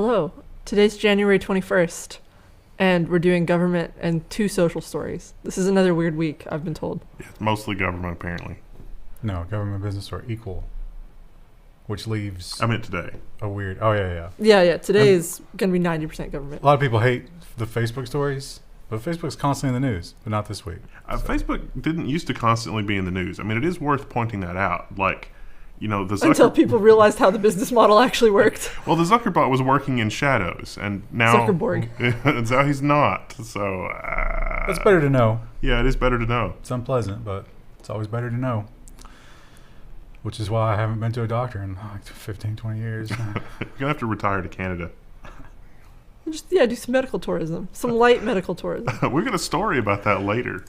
Hello. Today's January 21st, and we're doing government and 2 social stories. This is another weird week, I've been told. Yeah, it's mostly government, apparently. No, government business are equal, which leaves I meant today. a weird... Oh, yeah. Yeah. Today is going to be 90% government. A lot of people hate the Facebook stories, but Facebook's constantly in the news, but not this week. Facebook didn't used to constantly be in the news. I mean, it is worth pointing that out. Like, you know, the Until people realized how the business model actually worked. Well, the Zuckerbot was working in shadows, and now... Zuckerberg. And now he's not, so... That's better to know. Yeah, it is better to know. It's unpleasant, but it's always better to know. Which is why I haven't been to a doctor in like 15, 20 years. You're going to have to retire to Canada. Just, do some medical tourism. Some light medical tourism. We've got a story about that later.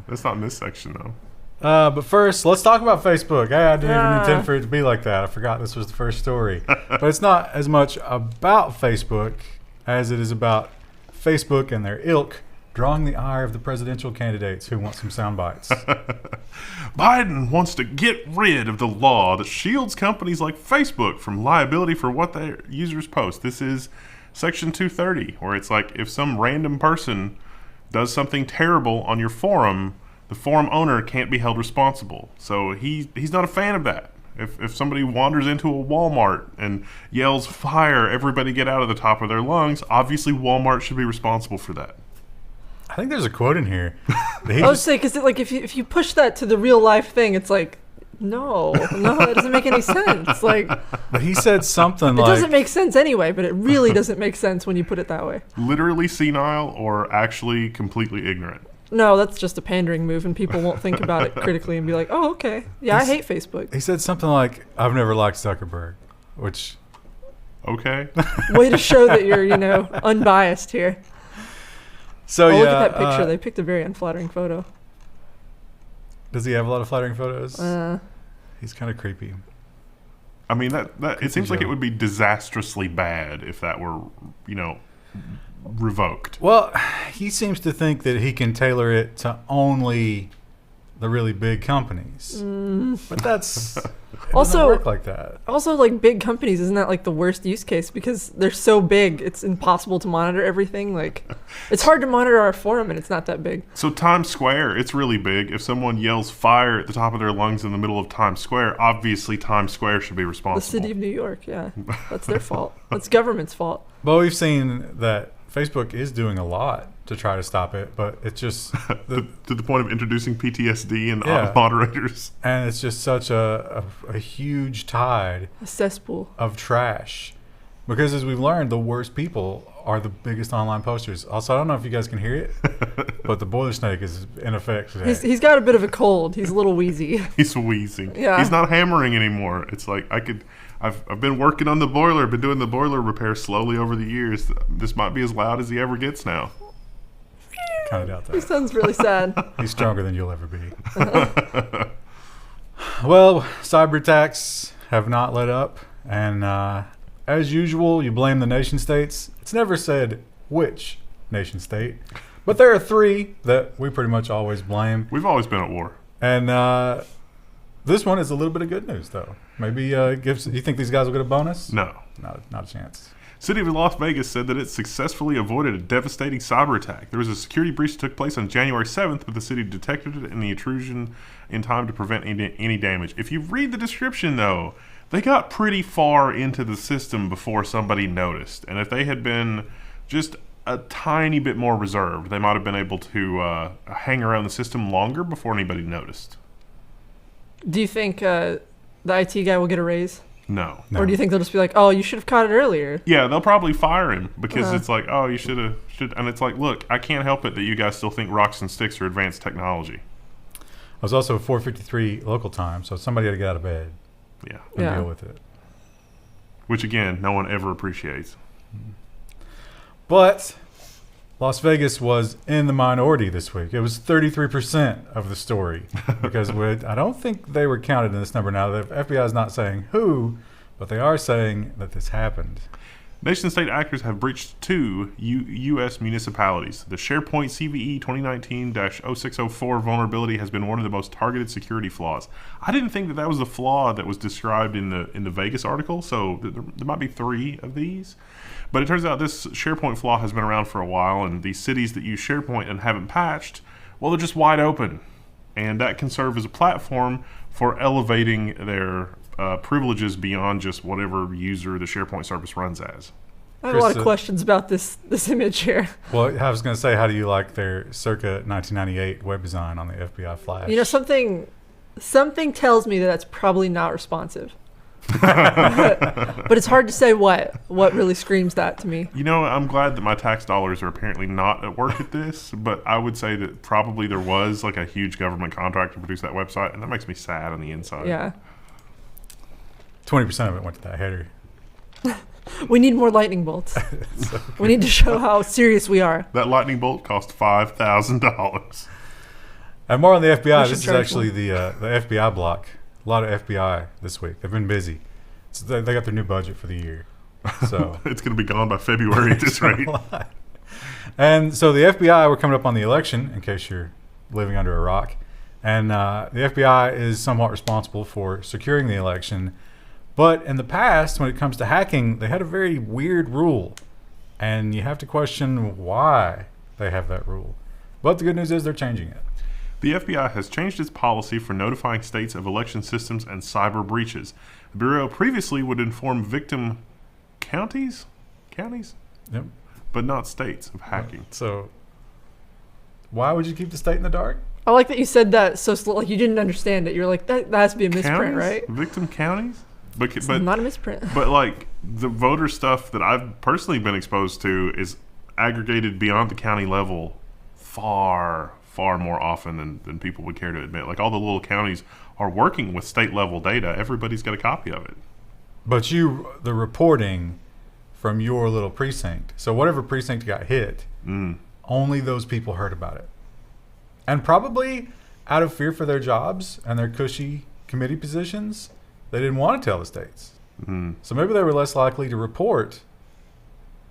That's not in this section, though. But first, let's talk about Facebook. I didn't even intend for it to be like that. I forgot this was the first story. But it's not as much about Facebook as it is about Facebook and their ilk drawing the ire of the presidential candidates who want some sound bites. Biden wants to get rid of the law that shields companies like Facebook from liability for what their users post. This is Section 230, where it's like if some random person does something terrible on your forum, the forum owner can't be held responsible. So he's not a fan of that. If somebody wanders into a Walmart and yells, "Fire, everybody get out" of the top of their lungs, obviously Walmart should be responsible for that. I think there's a quote in here. I would say, because like if you push that to the real life thing, it's like, no, it doesn't make any sense. Like, but he said something like... It doesn't make sense anyway, but it really doesn't make sense when you put it that way. Literally senile or actually completely ignorant? No, that's just a pandering move, and people won't think about it critically and be like, oh, okay. Yeah, I hate Facebook. He said something like, "I've never liked Zuckerberg," which... Okay. Way to show that you're, unbiased here. So look at that picture. They picked a very unflattering photo. Does he have a lot of flattering photos? He's kind of creepy. I mean, that it seems like it would be disastrously bad if that were, revoked. Well, he seems to think that he can tailor it to only the really big companies. But that's... also work like that. Also, like, big companies, isn't that like the worst use case? Because they're so big, it's impossible to monitor everything. Like, it's hard to monitor our forum, and it's not that big. So Times Square, it's really big. If someone yells "fire" at the top of their lungs in the middle of Times Square, obviously Times Square should be responsible. The city of New York, yeah, that's their fault. That's government's fault. But we've seen that Facebook is doing a lot to try to stop it, but it's just... to the point of introducing PTSD and moderators. And it's just such a huge tide... A cesspool. ...of trash. Because as we've learned, the worst people are the biggest online posters. Also, I don't know if you guys can hear it, but the boiler snake is in effect today. He's got a bit of a cold. He's a little wheezy. He's wheezing. Yeah. He's not hammering anymore. It's like I've been working on the boiler, been doing the boiler repair slowly over the years. This might be as loud as he ever gets now. Kind of doubt that. He sounds really sad. He's stronger than you'll ever be. Well, cyber attacks have not let up, and as usual, you blame the nation states. It's never said which nation state, but there are 3 that we pretty much always blame. We've always been at war. And this one is a little bit of good news, though. Maybe you think these guys will get a bonus? No. Not a chance. City of Las Vegas said that it successfully avoided a devastating cyber attack. There was a security breach that took place on January 7th, but the city detected it and the intrusion in time to prevent any damage. If you read the description, though, they got pretty far into the system before somebody noticed. And if they had been just a tiny bit more reserved, they might have been able to hang around the system longer before anybody noticed. Do you think the IT guy will get a raise? No. Or do you think they'll just be like, "Oh, you should have caught it earlier"? Yeah, they'll probably fire him because it's like, "Oh, you should." And it's like, look, I can't help it that you guys still think rocks and sticks are advanced technology. It was also 4:53 local time, so somebody had to get out of bed. Yeah. And deal with it. Which, again, no one ever appreciates. But Las Vegas was in the minority this week. It was 33% of the story because I don't think they were counted in this number now. The FBI is not saying who, but they are saying that this happened. Nation-state actors have breached two U.S. municipalities. The SharePoint CVE 2019-0604 vulnerability has been one of the most targeted security flaws. I didn't think that was the flaw that was described in the Vegas article, so there might be 3 of these. But it turns out this SharePoint flaw has been around for a while, and these cities that use SharePoint and haven't patched, well, they're just wide open. And that can serve as a platform for elevating their privileges beyond just whatever user the SharePoint service runs as. I have a lot of questions about this image here. Well, I was going to say, how do you like their circa 1998 web design on the FBI Flash? You know, something tells me that that's probably not responsive. But it's hard to say what really screams that to me. You know, I'm glad that my tax dollars are apparently not at work at this, but I would say that probably there was like a huge government contract to produce that website, and that makes me sad on the inside. Yeah. 20% of it went to that header. We need more lightning bolts. So we need to show how serious we are. That lightning bolt cost $5,000. And more on the FBI. This is actually the FBI block. A lot of FBI this week. They've been busy. So they got their new budget for the year. So it's going to be gone by February at this rate. And so the FBI, we're coming up on the election, in case you're living under a rock. And the FBI is somewhat responsible for securing the election. But in the past, when it comes to hacking, they had a very weird rule. And you have to question why they have that rule. But the good news is they're changing it. The FBI has changed its policy for notifying states of election systems and cyber breaches. The Bureau previously would inform victim counties, Yep. but not states of hacking. So why would you keep the state in the dark? I like that you said that so slow, like you didn't understand it. You're like, that has to be a misprint, Counties? right? Victim counties? But Not a misprint. But like the voter stuff that I've personally been exposed to is aggregated beyond the county level far more often than people would care to admit. Like all the little counties are working with state level data. Everybody's got a copy of it. But the reporting from your little precinct. So whatever precinct got hit, only those people heard about it. And probably out of fear for their jobs and their cushy committee positions, they didn't want to tell the states. So maybe they were less likely to report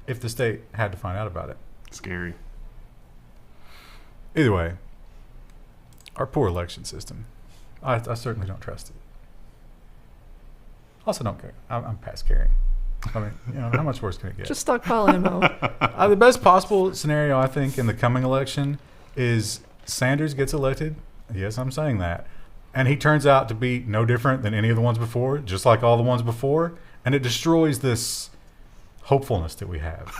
if the state had to find out about it. Scary. Either way, our poor election system, I certainly don't trust it. Also don't care. I'm past caring. I mean, how much worse can it get? Just stockpile ammo. The best possible scenario, I think, in the coming election is Sanders gets elected. Yes, I'm saying that. And he turns out to be no different than any of the ones before, just like all the ones before. And it destroys this hopefulness that we have.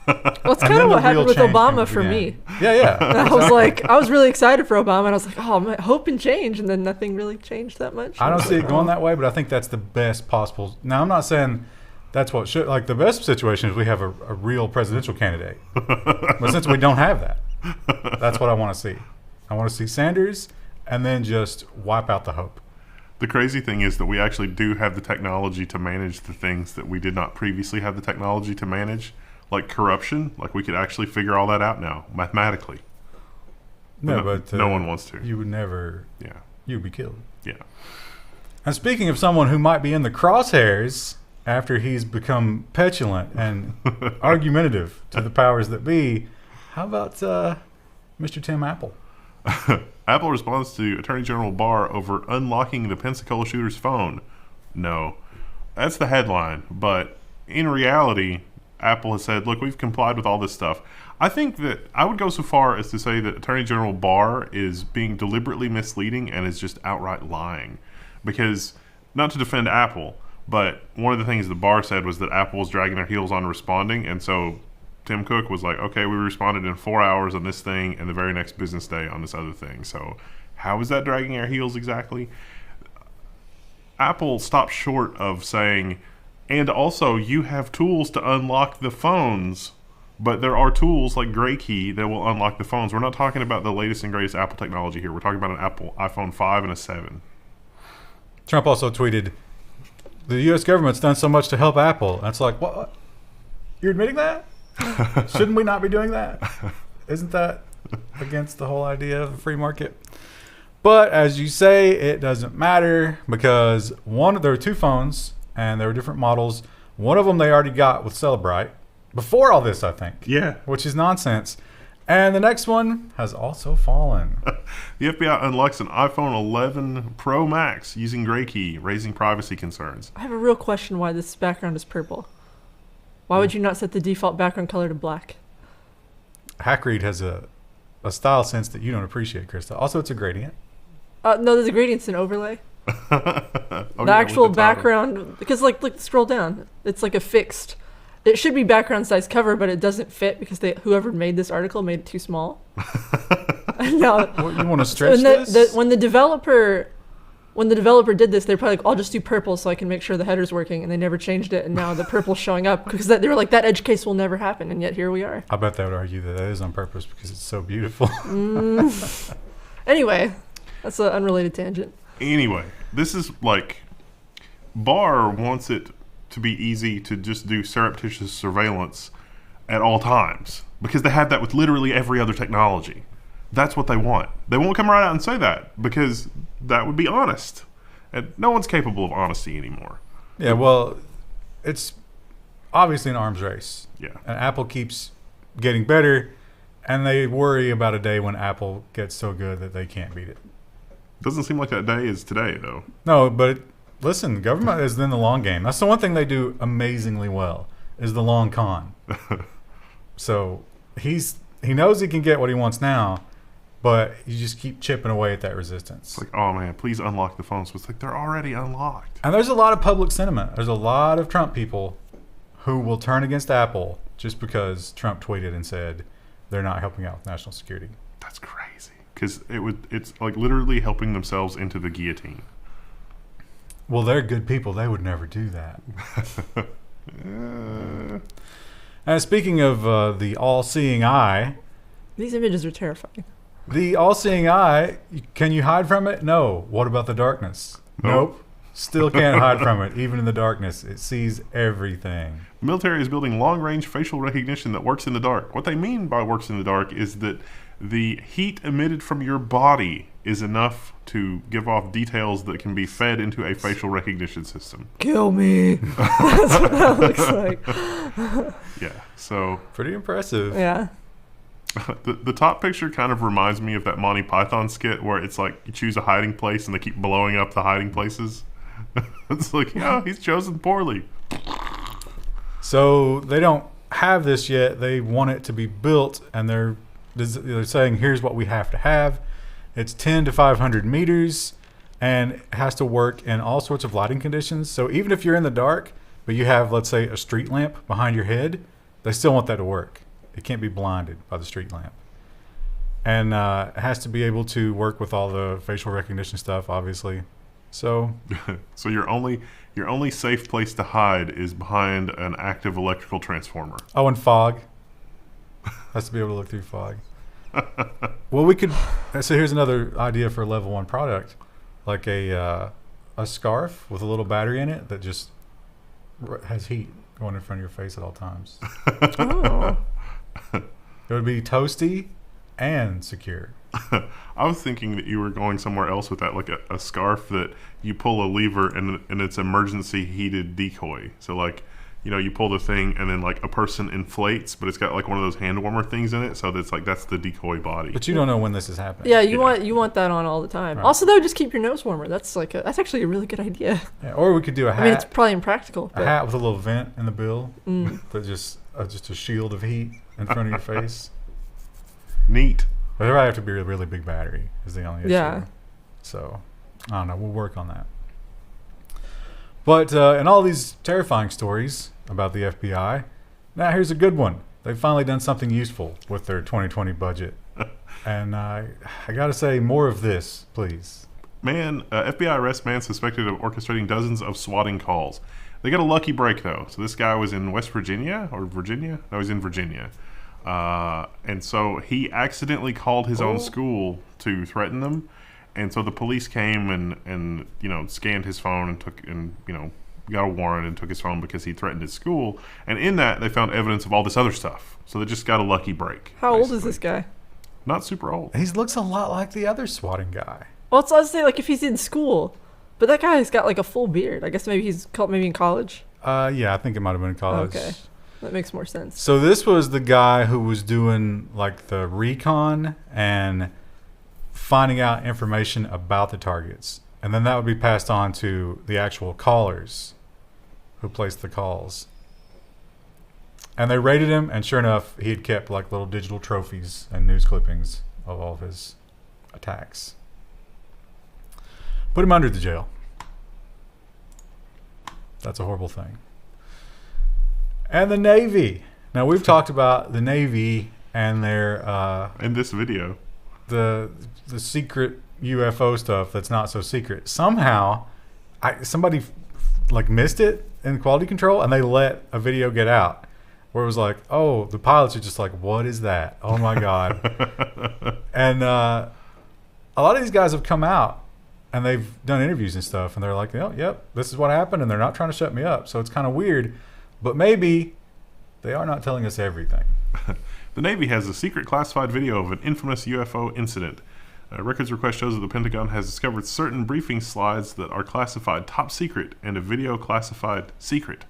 Well, it's kind of what happened with Obama for me. Yeah. I was really excited for Obama, and I was like, oh, man, hope and change, and then nothing really changed that much. I don't see it going that way, but I think that's the best possible. Now, I'm not saying that's what should. Like, the best situation is we have a real presidential candidate. But since we don't have that, that's what I want to see. I want to see Sanders, and then just wipe out the hope. The crazy thing is that we actually do have the technology to manage the things that we did not previously have the technology to manage. Like corruption, like we could actually figure all that out now, mathematically. But no one wants to. You would never. Yeah. You would be killed. Yeah. And speaking of someone who might be in the crosshairs after he's become petulant and argumentative to the powers that be, how about Mr. Tim Apple? Apple responds to Attorney General Barr over unlocking the Pensacola shooter's phone. No. That's the headline, but in reality, Apple has said, look, we've complied with all this stuff. I think that I would go so far as to say that Attorney General Barr is being deliberately misleading and is just outright lying. Because, not to defend Apple, but one of the things that Barr said was that Apple was dragging their heels on responding, and so Tim Cook was like, okay, we responded in 4 hours on this thing and the very next business day on this other thing. So how is that dragging our heels exactly? Apple stopped short of saying, and also, you have tools to unlock the phones, but there are tools like Graykey that will unlock the phones. We're not talking about the latest and greatest Apple technology here. We're talking about an Apple iPhone 5 and a 7. Trump also tweeted, the U.S. government's done so much to help Apple. And it's like, what? You're admitting that? Shouldn't we not be doing that? Isn't that against the whole idea of a free market? But as you say, it doesn't matter because there are two phones, and there were different models. One of them they already got with Celebrite before all this, I think. Yeah. Which is nonsense. And the next one has also fallen. The FBI unlocks an iPhone 11 Pro Max using Graykey, raising privacy concerns. I have a real question why this background is purple. Why would you not set the default background color to black? Hackread has a style sense that you don't appreciate, Krista. Also, it's a gradient. No, there's a gradient's an overlay. The Actual background, because like scroll down, it's like a fixed. It should be background size cover, but it doesn't fit because whoever made this article made it too small. No, What, you want to stretch this? When the developer did this, they're probably like, I'll just do purple so I can make sure the header's working, and they never changed it, and now the purple's showing up because they were like, that edge case will never happen, and yet here we are. I bet they would argue that is on purpose because it's so beautiful. Anyway, that's an unrelated tangent. Anyway, this is like Barr wants it to be easy to just do surreptitious surveillance at all times because they have that with literally every other technology. That's what they want. They won't come right out and say that because that would be honest. And no one's capable of honesty anymore. Yeah, well, it's obviously an arms race. Yeah. And Apple keeps getting better, and they worry about a day when Apple gets so good that they can't beat it. Doesn't seem like that day is today, though. No, but listen, government is in the long game. That's the one thing they do amazingly well is the long con. So he knows he can get what he wants now, but you just keep chipping away at that resistance. It's like, oh man, please unlock the phones. So it's like they're already unlocked. And there's a lot of public sentiment. There's a lot of Trump people who will turn against Apple just because Trump tweeted and said they're not helping out with national security. That's crazy. Because it's like literally helping themselves into the guillotine. Well, they're good people. They would never do that. And speaking of the all-seeing eye, These images are terrifying. the all-seeing eye, can you hide from it? No. What about the darkness? Nope. Still can't hide from it. Even in the darkness, it sees everything. The military is building long-range facial recognition that works in the dark. What they mean by works in the dark is that the heat emitted from your body is enough to give off details that can be fed into a facial recognition system. Kill me. That's what that looks like. Yeah, so Pretty impressive. Yeah. the top picture kind of reminds me of that Monty Python skit where it's like you choose a hiding place and they keep blowing up the hiding places. It's like, yeah, he's chosen poorly. So they don't have this yet. They want it to be built, and they're saying, here's what we have to have. It's 10 to 500 meters, and it has to work in all sorts of lighting conditions. So even if you're in the dark, but you have, let's say, a street lamp behind your head, they still want that to work. It can't be blinded by the street lamp. And it has to be able to work with all the facial recognition stuff, obviously. So So your only safe place to hide is behind an active electrical transformer. oh, and fog. Has to be able to look through fog. Well, we could. So here's another idea for a level 1 product, like a scarf with a little battery in it that just has heat going in front of your face at all times. Oh. It would be toasty and secure. I was thinking that you were going somewhere else with that, like a scarf that you pull a lever and it's emergency heated decoy. So like, you know, you pull the thing and then like a person inflates, but it's got like one of those hand warmer things in it. So that's the decoy body. But you don't know when this is happening. Yeah, you want that on all the time. Right. Also, though, just keep your nose warmer. That's actually a really good idea. Yeah, or we could do a hat. I mean, it's probably impractical. a But hat with a little vent in the bill that just a shield of heat in front of your face. Neat. But there would have to be a really big battery is the only issue. Yeah. So, I don't know. We'll work on that. But in all these terrifying stories about the FBI, now here's a good one. They've finally done something useful with their 2020 budget. And I got to say, more of this, please. FBI arrests man suspected of orchestrating dozens of swatting calls. They got a lucky break, though. So this guy was in West Virginia or Virginia? No, he's in Virginia. And so he accidentally called his own school to threaten them. And so the police came and scanned his phone and got a warrant and took his phone because he threatened his school. And in that, they found evidence of all this other stuff. So they just got a lucky break. how old is this guy? Not super old. He looks a lot like the other swatting guy. Well, it's, I'd say like if he's in school, but that guy's got like a full beard. I guess maybe he's maybe in college. Yeah, I think it might have been in college. Okay. That makes more sense. So this was the guy who was doing like the recon and finding out information about the targets. And then that would be passed on to the actual callers who placed the calls. And they raided him, and sure enough, he had kept like little digital trophies and news clippings of all of his attacks. Put him under the jail. That's a horrible thing. And the Navy. Now, we've talked about the Navy and their... in this video. The secret UFO stuff that's not so secret. Somehow, somebody like missed it in quality control, and they let a video get out where it was like, oh, the pilots are just like, what is that? Oh my God. And a lot of these guys have come out and they've done interviews and stuff, and they're like, oh, yep, this is what happened, and they're not trying to shut me up. So it's kind of weird, but maybe they are not telling us everything. The Navy has a secret classified video of an infamous UFO incident. A records request shows that the Pentagon has discovered certain briefing slides that are classified top secret and a video classified secret.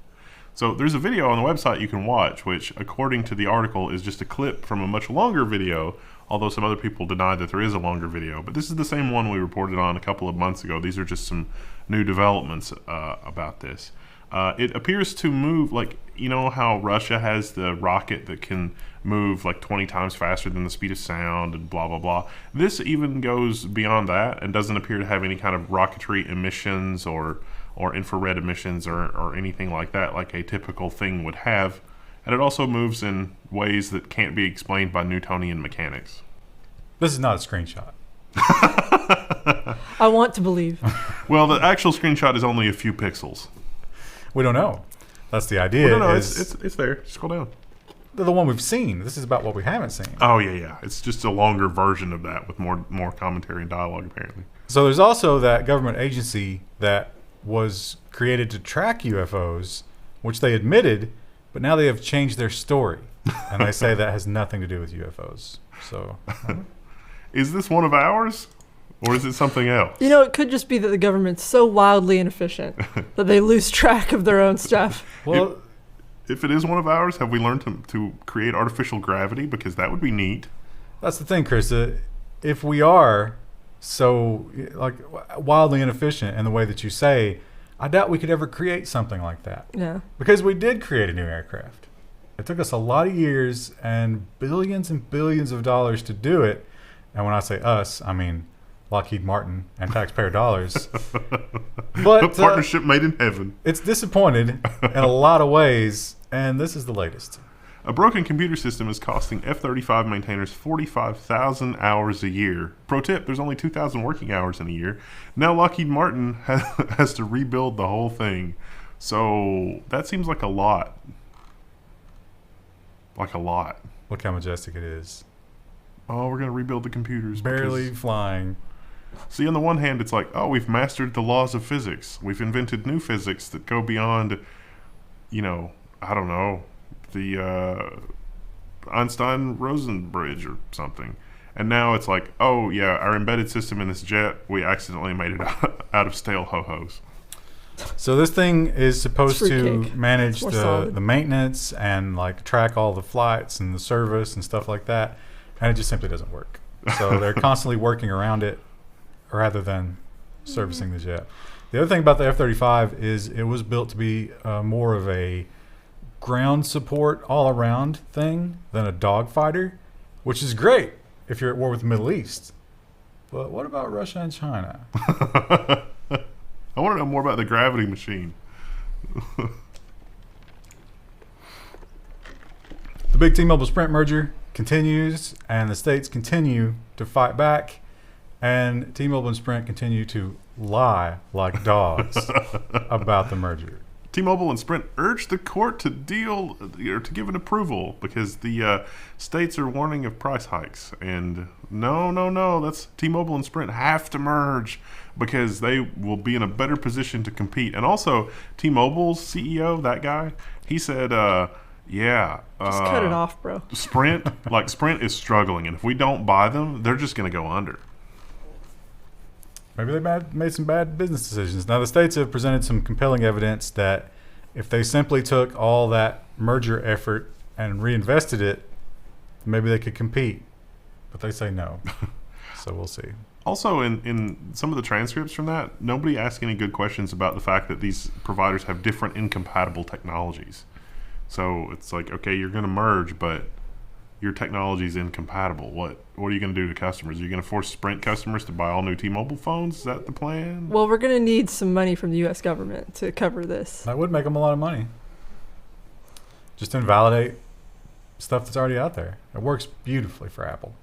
So there's a video on the website you can watch, which, according to the article, is just a clip from a much longer video, although some other people deny that there is a longer video. But this is the same one we reported on a couple of months ago. These are just some new developments about this. It appears to move, like, you know how Russia has the rocket that can move like 20 times faster than the speed of sound and blah, blah, blah. This even goes beyond that and doesn't appear to have any kind of rocketry emissions or infrared emissions or anything like that, like a typical thing would have. And it also moves in ways that can't be explained by Newtonian mechanics. This is not a screenshot. I want to believe. Well, the actual screenshot is only a few pixels. We don't know. That's the idea. Well, no, it's there. Scroll down. The one we've seen. This is about what we haven't seen. Oh, yeah. It's just a longer version of that with more commentary and dialogue, apparently. So there's also that government agency that was created to track UFOs, which they admitted, but now they have changed their story. And they say that has nothing to do with UFOs. So, Is this one of ours? Or is it something else? You know, it could just be that the government's so wildly inefficient that they lose track of their own stuff. well, If it is one of ours, have we learned to create artificial gravity? Because that would be neat. that's the thing, Krista. If we are so like wildly inefficient in the way that you say, I doubt we could ever create something like that. Yeah. Because we did create a new aircraft. It took us a lot of years and billions of dollars to do it. And when I say us, I mean Lockheed Martin and taxpayer dollars. But A partnership made in heaven. it's disappointed in a lot of ways, and this is the latest. A broken computer system is costing F-35 maintainers 45,000 hours a year. Pro tip, there's only 2,000 working hours in a year. Now Lockheed Martin has to rebuild the whole thing. So that seems like a lot. Like a lot. Look how majestic it is. Oh, we're going to rebuild the computers. Barely because- flying. See, on the one hand, it's like, oh, we've mastered the laws of physics. We've invented new physics that go beyond, I don't know, the Einstein-Rosen bridge or something. And now it's like, oh, yeah, our embedded system in this jet, we accidentally made it out of stale ho-hos. So this thing is supposed It's to fruitcake. manage It's more the solid. maintenance and like track all the flights and the service and stuff like that. And it just simply doesn't work. So they're constantly working around it rather than servicing the jet. The other thing about the F-35 is it was built to be more of a ground support all-around thing than a dogfighter, which is great if you're at war with the Middle East. But what about Russia and China? I want to know more about the gravity machine. The big T-Mobile Sprint merger continues, and the states continue to fight back, and T-Mobile and Sprint continue to lie like dogs about the merger. T-Mobile and Sprint urged the court to deal or to give an approval because the states are warning of price hikes. And no, that's T-Mobile and Sprint have to merge because they will be in a better position to compete. And also, T-Mobile's CEO, that guy, he said, Just cut it off, bro. Sprint is struggling, and if we don't buy them, they're just going to go under. Maybe they made some bad business decisions. Now, the states have presented some compelling evidence that If they simply took all that merger effort and reinvested it, maybe they could compete. But they say no. So we'll see. Also, in some of the transcripts from that, nobody asked any good questions about the fact that these providers have different incompatible technologies. So it's like, okay, you're going to merge, but your technology is incompatible. What are you going to do to customers? Are you going to force Sprint customers to buy all new T-Mobile phones? Is that the plan? Well, we're going to need some money from the U.S. government to cover this. That would make them a lot of money. Just to invalidate stuff that's already out there. It works beautifully for Apple.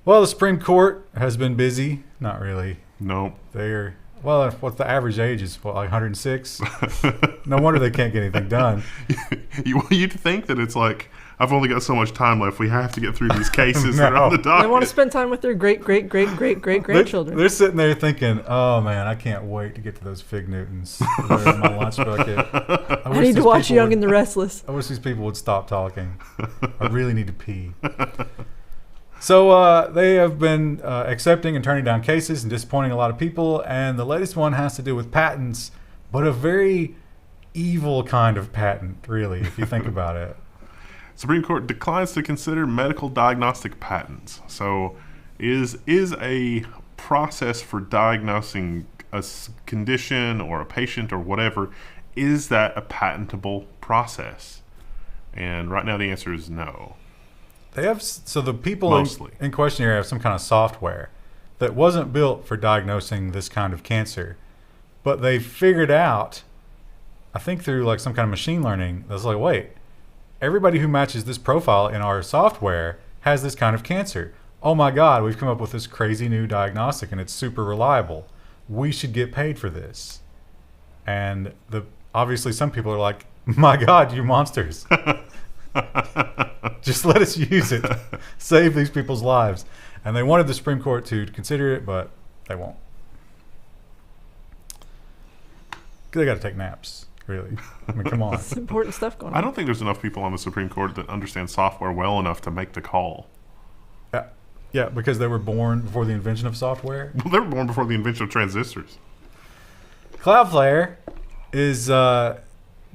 Well, the Supreme Court has been busy. Not really. No. They're, well, what's the average age is, what, like 106? No wonder they can't get anything done. You'd think that it's like, I've only got so much time left. We have to get through these cases that are on the docket. They want to spend time with their great-great-great-great-great-grandchildren. They're sitting there thinking, oh, man, I can't wait to get to those Fig Newtons. They're in my lunch bucket. I need to watch Young and the Restless. I wish these people would stop talking. I really need to pee. So they have been accepting and turning down cases and disappointing a lot of people. And the latest one has to do with patents, but a very evil kind of patent, really, if you think about it. Supreme Court declines to consider medical diagnostic patents. So is a process for diagnosing a condition or a patient or whatever, is that a patentable process? And right now the answer is no. They have, so the people in question here have some kind of software that wasn't built for diagnosing this kind of cancer, but they figured out, I think through like some kind of machine learning, that's like, wait, everybody who matches this profile in our software has this kind of cancer. Oh my God, we've come up with this crazy new diagnostic and it's super reliable. We should get paid for this. And obviously some people are like, my God, you monsters. Just let us use it. Save these people's lives. And they wanted the Supreme Court to consider it, but they won't. They got to take naps, really. I mean, come on. It's important stuff going on. I don't think there's enough people on the Supreme Court that understand software well enough to make the call. Yeah, because they were born before the invention of software. Well, they were born before the invention of transistors. Cloudflare is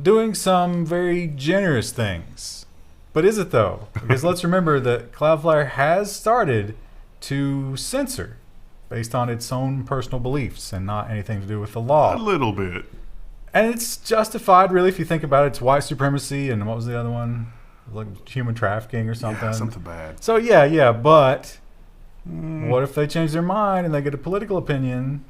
doing some very generous things. But is it, though? Because let's remember that Cloudflare has started to censor based on its own personal beliefs and not anything to do with the law. A little bit. And it's justified, really, if you think about it. It's white supremacy, and what was the other one? Like human trafficking or something. Yeah, something bad. So, yeah, but what if they change their mind and they get a political opinion?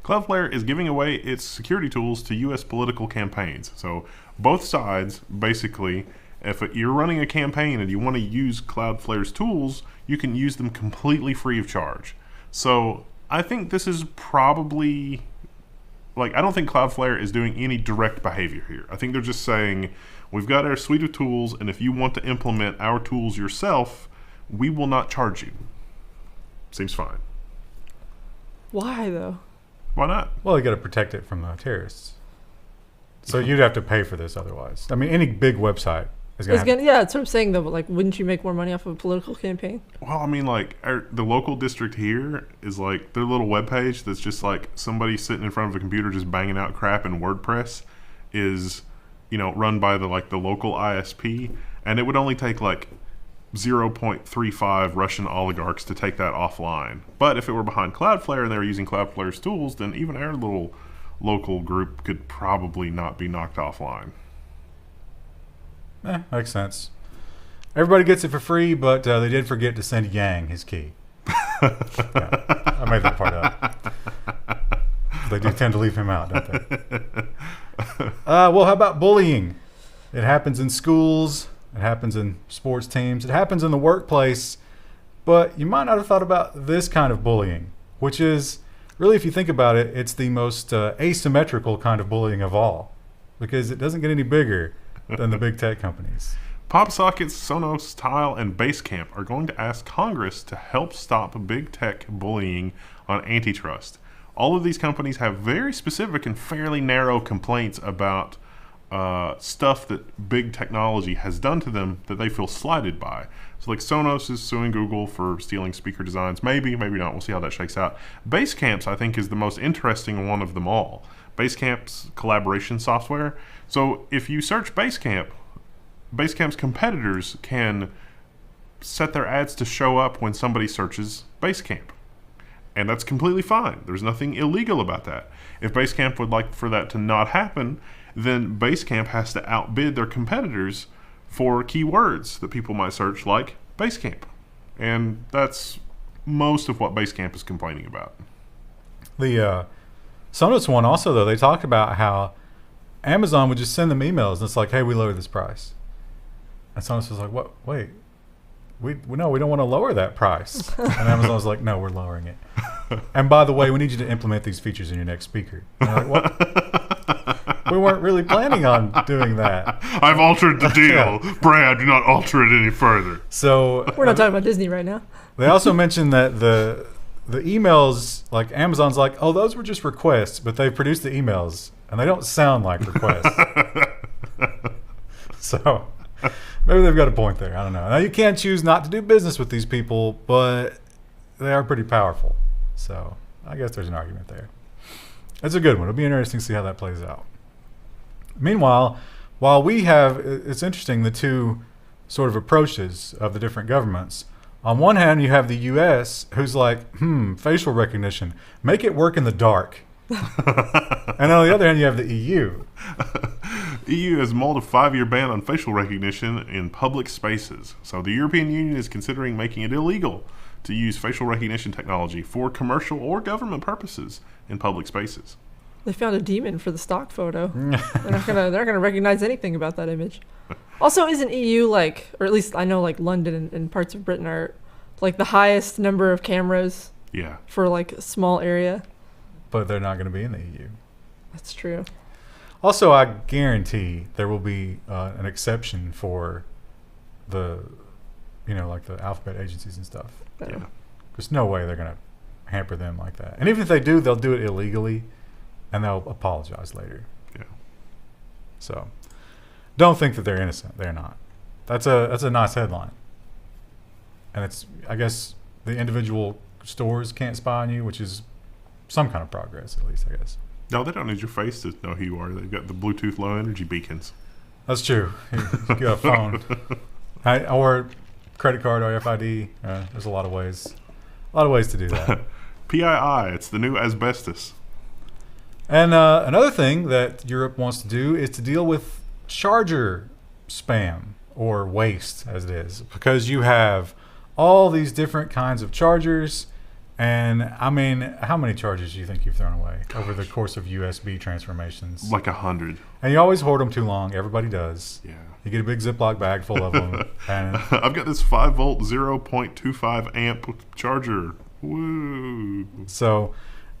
Cloudflare is giving away its security tools to U.S. political campaigns. So both sides, basically, if you're running a campaign and you want to use Cloudflare's tools, you can use them completely free of charge. So I think this is probably, I don't think Cloudflare is doing any direct behavior here. I think they're just saying, we've got our suite of tools, and if you want to implement our tools yourself, we will not charge you. Seems fine. Why, though? Why not? Well, you got to protect it from the terrorists. So you'd have to pay for this otherwise. I mean, any big website is going to. Yeah, that's what I'm saying, though. But wouldn't you make more money off of a political campaign? Well, I mean, the local district here is their little webpage that's just somebody sitting in front of a computer just banging out crap in WordPress is, run by the local ISP, and it would only take 0.35 Russian oligarchs to take that offline. But if it were behind Cloudflare and they were using Cloudflare's tools, then even our little local group could probably not be knocked offline. Makes sense. Everybody gets it for free, but they did forget to send Yang his key. Yeah, I made that part up. They do tend to leave him out, don't they? Well, how about bullying? It happens in schools. It happens in sports teams. It happens in the workplace. But you might not have thought about this kind of bullying, which is, really, if you think about it, it's the most asymmetrical kind of bullying of all, because it doesn't get any bigger than the big tech companies. PopSockets, Sonos, Tile, and Basecamp are going to ask Congress to help stop big tech bullying on antitrust. All of these companies have very specific and fairly narrow complaints about stuff that big technology has done to them that they feel slighted by. So like Sonos is suing Google for stealing speaker designs. Maybe not. We'll see how that shakes out. Basecamp's, I think, is the most interesting one of them all. Basecamp's collaboration software. So if you search Basecamp, Basecamp's competitors can set their ads to show up when somebody searches Basecamp. And that's completely fine. There's nothing illegal about that. If Basecamp would like for that to not happen, then Basecamp has to outbid their competitors for keywords that people might search, like Basecamp. And that's most of what Basecamp is complaining about. The Sonos one also, though, they talked about how Amazon would just send them emails, and it's like, hey, we lowered this price. And Sonos was like, what? Wait. We don't want to lower that price. And Amazon was like, no, we're lowering it. And by the way, we need you to implement these features in your next speaker. And they're like, what? We weren't really planning on doing that. I've altered the deal. Yeah. Brad, do not alter it any further. So we're not talking about Disney right now. They also mentioned that the emails, like Amazon's like, oh, those were just requests, but they produced the emails, and they don't sound like requests. So maybe they've got a point there. I don't know. Now, you can choose not to do business with these people, but they are pretty powerful. So I guess there's an argument there. That's a good one. It'll be interesting to see how that plays out. Meanwhile, while we have, it's interesting, the two sort of approaches of the different governments. On one hand, you have the U.S., who's like, facial recognition, make it work in the dark. And on the other hand, you have the EU. EU has mulled a 5-year ban on facial recognition in public spaces. So the European Union is considering making it illegal to use facial recognition technology for commercial or government purposes in public spaces. They found a demon for the stock photo. They're not gonna recognize anything about that image. Also, isn't EU like, or at least I know like London and parts of Britain are like the highest number of cameras? Yeah. For like a small area. But they're not going to be in the EU. That's true. Also, I guarantee there will be an exception for the, like the alphabet agencies and stuff. Yeah. There's no way they're going to hamper them like that. And even if they do, they'll do it illegally, and they'll apologize later. Yeah. So, don't think that they're innocent. They're not. That's a nice headline. And it's, I guess, the individual stores can't spy on you, which is some kind of progress, at least, I guess. No, they don't need your face to know who you are. They've got the Bluetooth low energy beacons. That's true. You got a phone. Or credit card or RFID. There's a lot of ways. A lot of ways to do that. PII, it's the new asbestos. And another thing that Europe wants to do is to deal with charger spam, or waste, as it is. Because you have all these different kinds of chargers. And I mean, how many chargers do you think you've thrown away over the course of USB transformations? Like 100. And you always hoard them too long. Everybody does. Yeah. You get a big Ziploc bag full of them. And I've got this 5-volt 0.25 amp charger. Woo. So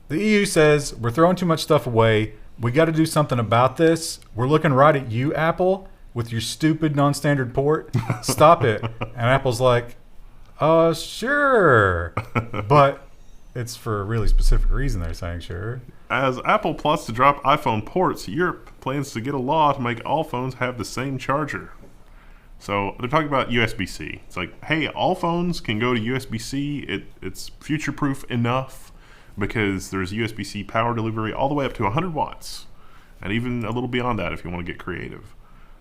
the EU says we're throwing too much stuff away. We got to do something about this. We're looking right at you, Apple, with your stupid non-standard port. Stop it. And Apple's like, sure. But it's for a really specific reason they're saying sure. As Apple plots to drop iPhone ports, Europe plans to get a law to make all phones have the same charger. So they're talking about USB-C. It's like, hey, all phones can go to USB-C. It's future-proof enough because there's USB-C power delivery all the way up to 100 watts. And even a little beyond that if you want to get creative.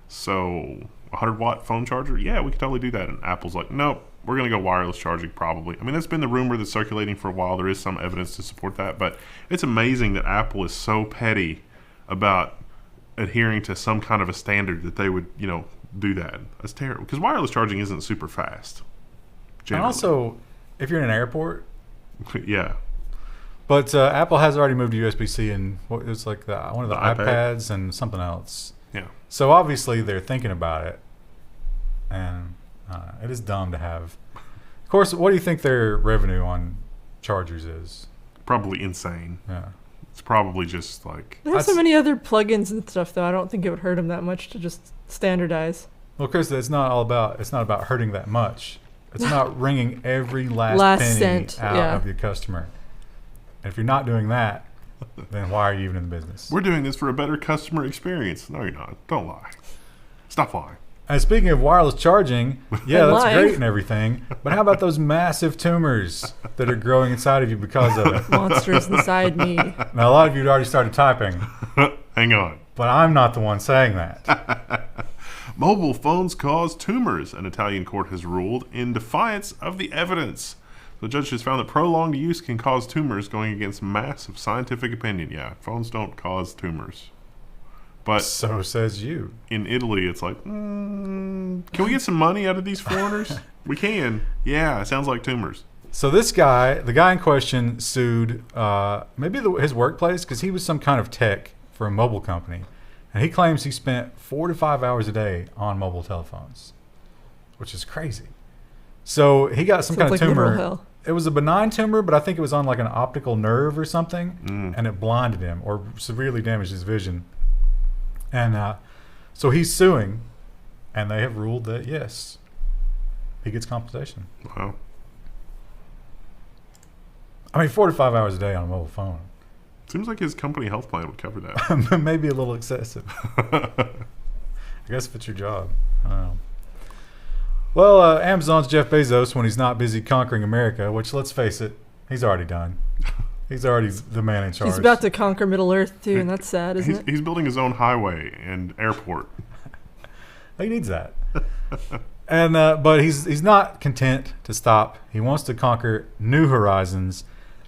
So 100-watt phone charger? Yeah, we could totally do that. And Apple's like, nope. We're going to go wireless charging probably. I mean, that's been the rumor that's circulating for a while. There is some evidence to support that. But it's amazing that Apple is so petty about adhering to some kind of a standard that they would, do that. That's terrible. Because wireless charging isn't super fast. And Generally. also, if you're in an airport. Yeah. But Apple has already moved to USB-C and what it's like one of the iPads and something else. Yeah. So obviously they're thinking about it. And it is dumb to have. Of course, what do you think their revenue on chargers is? Probably insane. Yeah. It's probably just like... They have so many other plugins and stuff, though. I don't think it would hurt them that much to just standardize. Well, Chris, it's not about hurting that much. It's not wringing every last penny cent out of your customer. And if you're not doing that, then why are you even in the business? We're doing this for a better customer experience. No, you're not. Don't lie. Stop lying. And speaking of wireless charging, yeah, And that's lying. great and everything. But how about those massive tumors that are growing inside of you because of it? Monsters inside me. Now, a lot of you had already started typing, Hang on. but I'm not the one saying that. Mobile phones cause tumors, an Italian court has ruled, in defiance of the evidence. The judge has found that prolonged use can cause tumors, going against massive scientific opinion. Yeah, phones don't cause tumors. But So says you. in Italy, it's like, can we get some money out of these foreigners? We can. Yeah, it sounds like tumors. So this guy, the guy in question, sued maybe his workplace because he was some kind of tech for a mobile company. And he claims he spent 4 to 5 hours a day on mobile telephones, which is crazy. So he got some Sounds kind of like literal tumor. hell. It was a benign tumor, but I think it was on like an optical nerve or something, and it blinded him or severely damaged his vision. And so he's suing, and they have ruled that, yes, he gets compensation. Wow. I mean, 4 to 5 hours a day on a mobile phone. Seems like his company health plan would cover that. Maybe a little excessive. I guess if it's your job. I don't know. Well, Amazon's Jeff Bezos, when he's not busy conquering America, which, let's face it, he's already done. He's already the man in charge. He's about to conquer Middle Earth too, and that's sad, isn't it? He's building his own highway and airport. He needs that. And but he's not content to stop. He wants to conquer new horizons.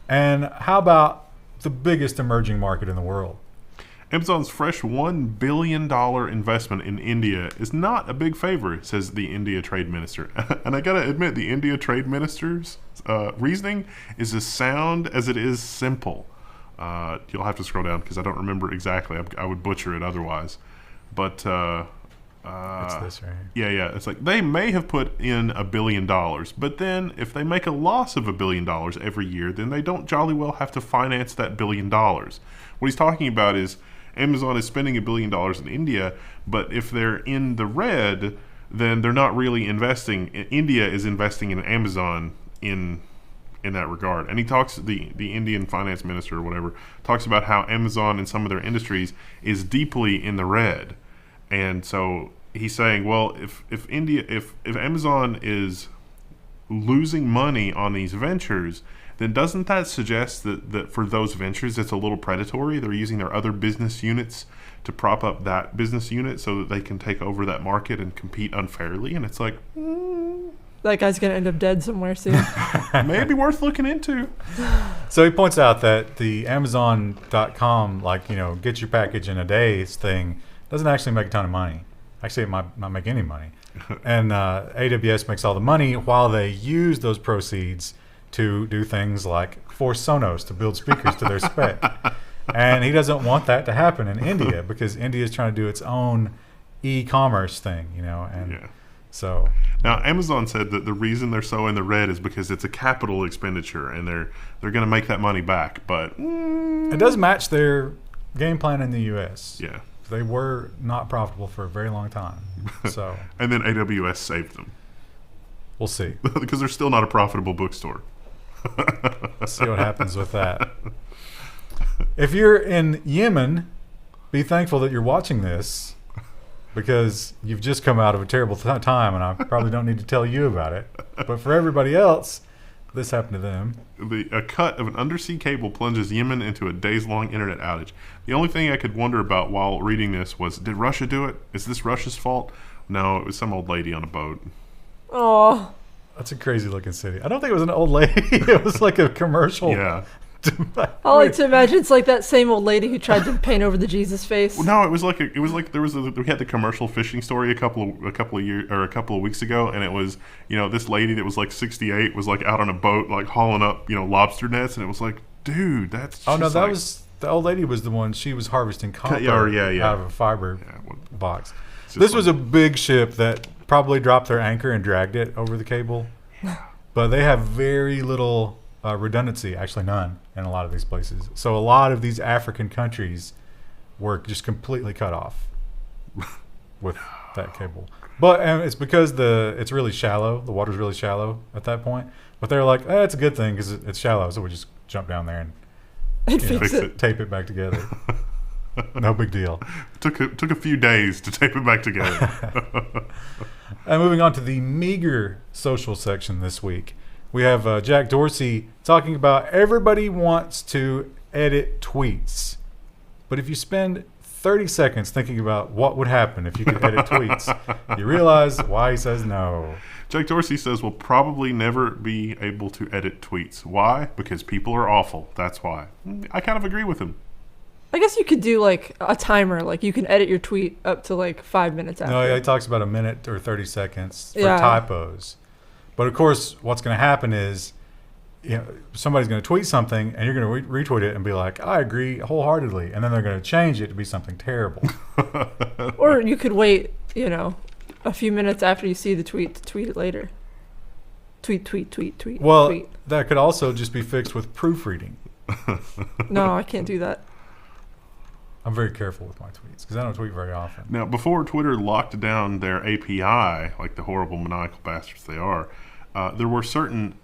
And how about the biggest emerging market in the world? Amazon's fresh $1 billion investment in India is not a big favor, says the India Trade Minister. And I gotta admit, the India Trade Minister's reasoning is as sound as it is simple. You'll have to scroll down because I don't remember exactly. I would butcher it otherwise. But It's this right here. yeah, it's like they may have put in $1 billion, but then if they make a loss of $1 billion every year, then they don't jolly well have to finance that $1 billion. What he's talking about is Amazon is spending $1 billion in India, but if they're in the red, then they're not really investing. India is investing in Amazon in that regard. And he talks, the Indian finance minister or whatever, talks about how Amazon in some of their industries is deeply in the red. And so he's saying, well, if Amazon is losing money on these ventures, then doesn't that suggest that for those ventures it's a little predatory? They're using their other business units to prop up that business unit so that they can take over that market and compete unfairly. And it's like, That guy's gonna end up dead somewhere soon. maybe worth looking into. So he points out that the Amazon.com, get your package in a day thing, doesn't actually make a ton of money. Actually, it might not make any money. And AWS makes all the money while they use those proceeds to do things like force Sonos to build speakers to their spec. And he doesn't want that to happen in India because India is trying to do its own e-commerce thing, and Yeah. so Now, Amazon said that the reason they're so in the red is because it's a capital expenditure and they're going to make that money back. But it does match their game plan in the U.S. yeah, They were not profitable for a very long time. So and then AWS saved them we'll see. because they're still not a profitable bookstore. Let's see what happens with that. If you're in Yemen, be thankful that you're watching this because you've just come out of a terrible time, and I probably don't need to tell you about it. But for everybody else, this happened to them. A cut of an undersea cable plunges Yemen into a days-long internet outage. The only thing I could wonder about while reading this was, did Russia do it? Is this Russia's fault? No, it was some old lady on a boat. Oh, That's a crazy looking city. I don't think it was an old lady. It was like a commercial. Yeah. I like to imagine it's like that same old lady who tried to paint over the Jesus face. Well, no, it was like we had the commercial fishing story a couple of weeks ago, and it was this lady that was like 68 was like out on a boat like hauling up lobster nets, and it was like, dude, that's Oh no, just that like, was the old lady was the one. She was harvesting copper yeah. out of a fiber well, box. just This was a like- big ship that probably dropped their anchor and dragged it over the cable. But they have very little redundancy, actually none, in a lot of these places. So a lot of these African countries were just completely cut off with that cable. But it's because it's really shallow. The water's really shallow at that point. But they're like, it's a good thing because it's shallow, so we just jump down there and And You know, fix it. tape it back together. No big deal. Took a few days to tape it back together. And moving on to the meager social section this week, we have Jack Dorsey talking about everybody wants to edit tweets. But if you spend 30 seconds thinking about what would happen if you could edit tweets, you realize why he says no. Jack Dorsey says we'll probably never be able to edit tweets. Why? Because people are awful. That's why. I kind of agree with him. I guess you could do like a timer. Like you can edit your tweet up to like 5 minutes after. No, he talks about a minute or 30 seconds for Yeah. typos. But of course, what's going to happen is, you know, somebody's going to tweet something and you're going to retweet it and be like, I agree wholeheartedly. And then they're going to change it to be something terrible. Or you could wait, a few minutes after you see the tweet to tweet it later. Tweet. Well, tweet. that could also just be fixed with proofreading. No, I can't do that. I'm very careful with my tweets because I don't tweet very often. Now, before Twitter locked down their API, like the horrible maniacal bastards they are, there were certain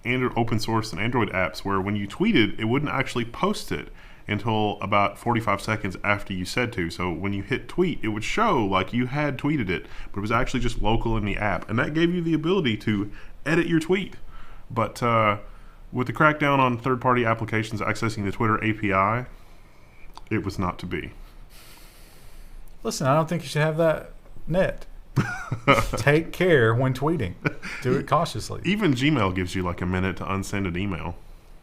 open source and Android apps where when you tweeted, it wouldn't actually post it until about 45 seconds after you said to. So when you hit tweet, it would show like you had tweeted it, but it was actually just local in the app. And that gave you the ability to edit your tweet. But with the crackdown on third-party applications accessing the Twitter API, it was not to be. Listen, I don't think you should have that net. Take care when tweeting. Do it cautiously. Even Gmail gives you like a minute to unsend an email.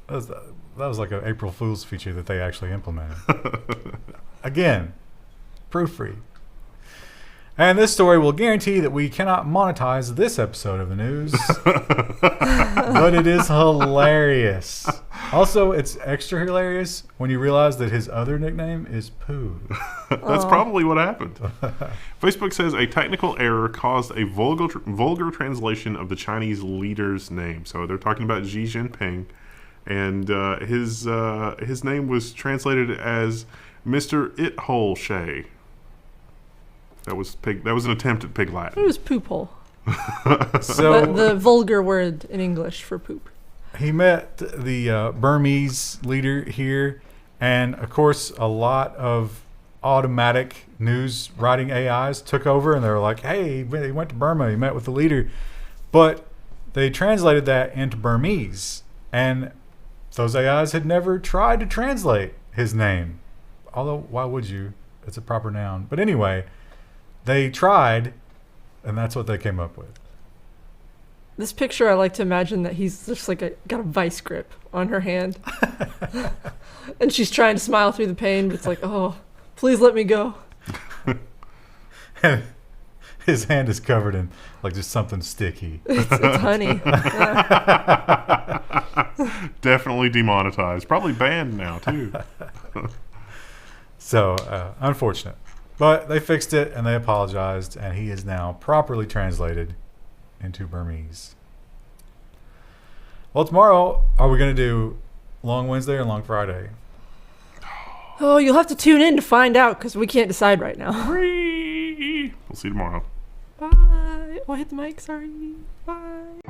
That was like an April Fool's feature that they actually implemented. Again, proofread. And this story will guarantee that we cannot monetize this episode of the news. But it is hilarious. Also, it's extra hilarious when you realize that his other nickname is Pooh. That's probably what happened. Facebook says a technical error caused a vulgar translation of the Chinese leader's name. So they're talking about Xi Jinping, and his name was translated as Mr. It-Hole Shay. That was an attempt at Pig Latin. It was poop hole. So the vulgar word in English for poop. he met the Burmese leader here, and of course a lot of automatic news writing AIs took over, and they were like, hey, he went to Burma, he met with the leader. But they translated that into Burmese, and those AIs had never tried to translate his name. Although, why would you? It's a proper noun. But anyway, they tried, and that's what they came up with. This picture, I like to imagine that he's just like got a vice grip on her hand. And she's trying to smile through the pain, but it's like, oh, please let me go. And his hand is covered in like just something sticky. It's honey. Definitely demonetized. Probably banned now, too. So, unfortunate. But they fixed it, and they apologized, and he is now properly translated into Burmese. Well, tomorrow, are we going to do Long Wednesday or Long Friday? Oh, you'll have to tune in to find out because we can't decide right now. We'll see you tomorrow. Bye. Oh, I hit the mic. Sorry. Bye.